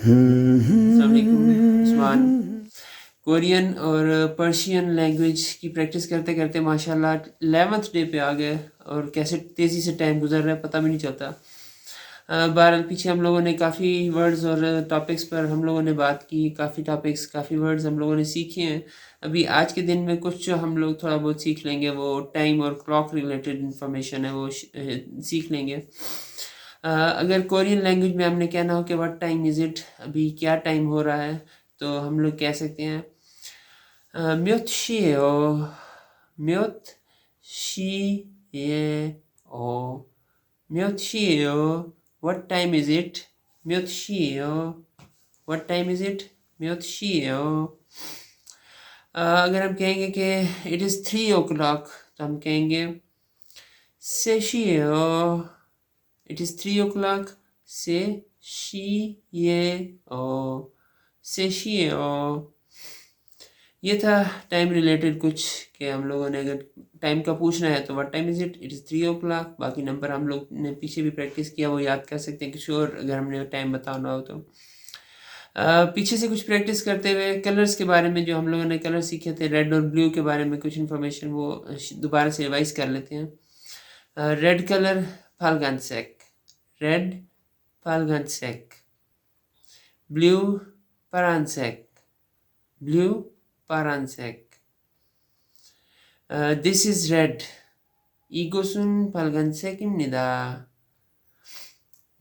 अस्सलाम वालेकुम उस्मान। कोरियन और पर्शियन लैंग्वेज की प्रैक्टिस करते करते माशाल्लाह 11th डे पे आ गए और कैसे तेज़ी से टाइम गुजर रहा है पता भी नहीं चलता। बहरहाल पीछे हम लोगों ने काफ़ी वर्ड्स और टॉपिक्स पर हम लोगों ने बात की, काफ़ी टॉपिक्स काफ़ी वर्ड्स हम लोगों ने सीखे हैं। अभी आज के दिन में कुछ जो हम लोग थोड़ा बहुत सीख लेंगे वो टाइम और क्लॉक रिलेटेड इंफॉर्मेशन है वो सीख लेंगे। अगर कोरियन लैंग्वेज में हमने कहना हो कि व्हाट टाइम इज़ इट, अभी क्या टाइम हो रहा है, तो हम लोग कह सकते हैं म्योत शियो, म्योत शियो, म्योत शियो, व्हाट टाइम इज़ इट, म्योत शियो, व्हाट टाइम इज़ इट, म्योत शियो। अगर हम कहेंगे कि इट इज़ 3 o'clock तो हम कहेंगे सेशियो, इट इज़ 3 o'clock से शियो, से शियो। ये था टाइम रिलेटेड कुछ कि हम लोगों ने अगर टाइम का पूछना है तो what time is it, it is 3 o'clock। बाकी नंबर हम लोग ने पीछे भी प्रैक्टिस किया वो याद कर सकते हैं किसी और अगर हमने टाइम बताना हो तो। पीछे से कुछ प्रैक्टिस करते हुए कलर्स के बारे में जो हम लोगों ने कलर सीखे थे रेड और ब्लू के बारे में कुछ इन्फॉर्मेशन वो दोबारा से रिवाइज कर लेते हैं। रेड कलर फाल्गनसेक, रेड फाल्गनसेक। ब्लू पारानसेक, ब्लू पारानसेक। This is red. 이곳은 빨간색입니다.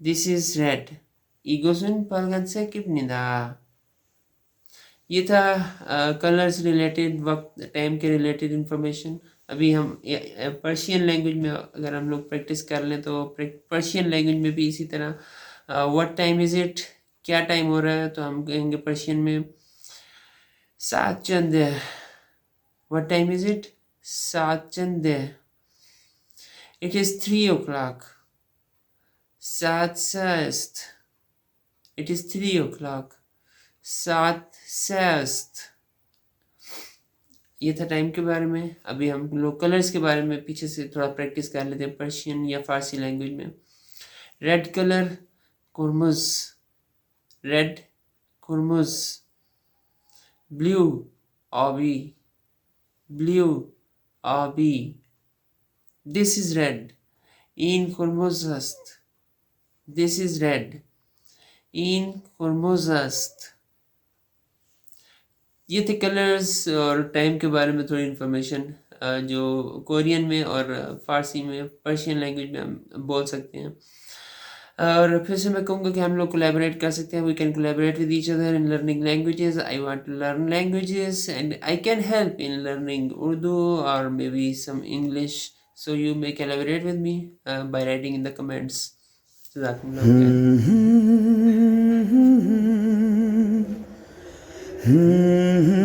This is red. 이곳은 빨간색입니다. ये था कलर्स रिलेटेड वक्त टाइम के रिलेटेड इंफॉर्मेशन। अभी हम पर्शियन लैंग्वेज में अगर हम लोग प्रैक्टिस कर लें तो पर्शियन लैंग्वेज में भी इसी तरह व्हाट टाइम इज़ इट, क्या टाइम हो रहा है, तो हम कहेंगे पर्शियन में सात चंद। व्हाट टाइम इज़ इट, सात चंद। It is 3 o'clock. सात सस्त। It is 3 o'clock. सात सस्त। ये था टाइम के बारे में। अभी हम लोग कलर्स के बारे में पीछे से थोड़ा प्रैक्टिस कर लेते हैं पर्शियन या फारसी लैंग्वेज में। रेड कलर कुरमुज, रेड कुरमुज। ब्लू आबी, ब्लू आबी। This is red. In कुरमुज। This is red. In कुरमुज। ये थे कलर्स और टाइम के बारे में थोड़ी इन्फॉर्मेशन जो कोरियन में और फारसी में पर्शियन लैंग्वेज में हम बोल सकते हैं। और फिर से मैं कहूँगा कि हम लोग कोलैबोरेट कर सकते हैं। We can collaborate with each other in learning languages. I want to learn languages and I can help in learning Urdu और maybe some English, so you may collaborate with me by writing in the comments. Jazakumullah khair.